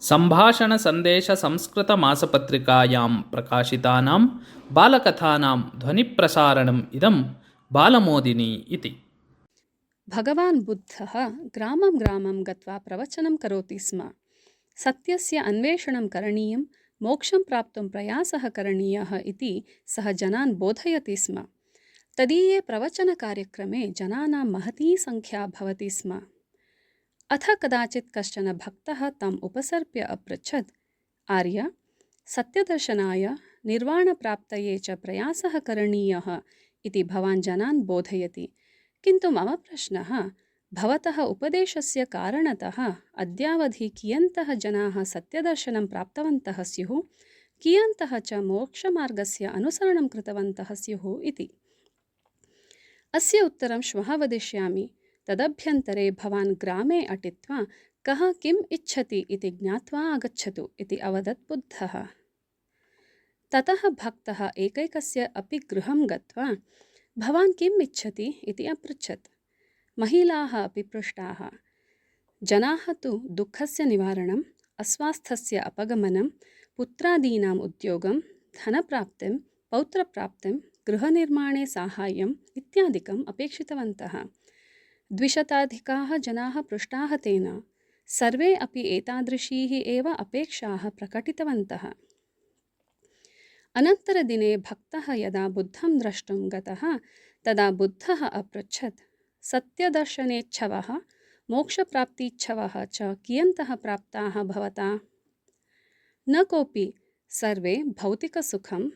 सम्भाषणसन्देशसंस्कृतमासपत्रिकायां प्रकाशितानां बालकथानां ध्वनिप्रसारणम् इदं बालमोदिनी इति। भगवान् बुद्धः ग्रामं ग्रामं गत्वा प्रवचनं करोति स्म। सत्यस्य अन्वेषणं करणीयं, मोक्षं प्राप्तुं प्रयासः करणीयः इति सः जनान् बोधयति स्म। तदीये प्रवचनकार्यक्रमे जनानां महती संख्या भवति स्म। अथ कदाचित् कश्चन भक्तः तम् उपसर्प्य अपृच्छत्, आर्य, सत्यदर्शनाय निर्वाणप्राप्तये च प्रयासः करणीयः इति भवान् जनान् बोधयति, किन्तु मम प्रश्नः, भवतः उपदेशस्य कारणतः अद्यावधि कियन्तः जनाः सत्यदर्शनं प्राप्तवन्तः स्युः, कियन्तः च मोक्षमार्गस्य अनुसरणं कृतवन्तः स्युः इति। अस्य उत्तरं श्वः वदिष्यामि। तदभ्यन्तरे भवान् ग्रामे अटित्वा कः किम् इच्छति इति ज्ञात्वा आगच्छतु इति अवदत् बुद्धः। ततः भक्तः एकैकस्य अपि गृहं गत्वा भवान् किम् इच्छति इति अपृच्छत्। महिलाः अपि पृष्टाः। जनाः तु दुःखस्य निवारणम्, अस्वास्थ्यस्य अपगमनं, पुत्रादीनाम् उद्योगं, धनप्राप्तिं, पौत्रप्राप्तिं, गृहनिर्माणे साहाय्यम् इत्यादिकम् अपेक्षितवन्तः। 200 जनाः पृष्टाः तेन। सर्वे अपि एतादृशीः एव अपेक्षाः प्रकटितवन्तः। अनन्तरदिने भक्तः यदा बुद्धं द्रष्टुं गतः तदा बुद्धः अपृच्छत्, सत्यदर्शनेच्छवः, मोक्षप्राप्तीच्छवः च कियन्तः प्राप्ताः भवता? न कोऽपि, सर्वे भौतिकसुखं,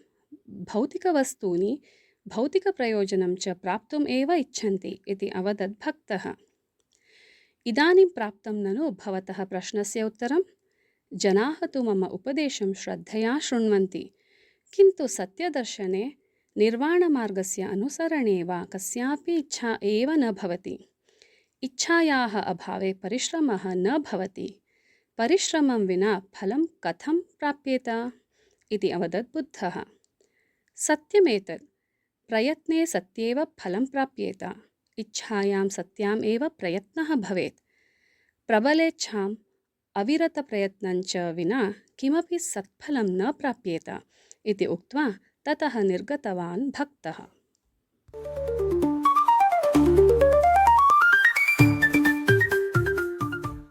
भौतिकवस्तूनि, भौतिकप्रयोजनं च प्राप्तुम् एव इच्छन्ति इति अवदत् भक्तः। इदानीं प्राप्तं ननु भवतः प्रश्नस्य उत्तरं? जनाः तु मम उपदेशं श्रद्धया शृण्वन्ति, किन्तु सत्यदर्शने, निर्वाणमार्गस्य अनुसरणे वा कस्यापि इच्छा एव न भवति। इच्छायाः अभावे परिश्रमः न भवति। परिश्रमं विना फलं कथं प्राप्येत इति अवदत् बुद्धः। सत्यमेतत्, प्रयत्ने सत्येव फलं प्राप्येत। इच्छायां सत्याम् एव प्रयत्नः भवेत्। प्रबलेच्छाम् अविरतप्रयत्नञ्च विना किमपि सत्फलं न प्राप्येत इति उक्त्वा ततः निर्गतवान् भक्तः।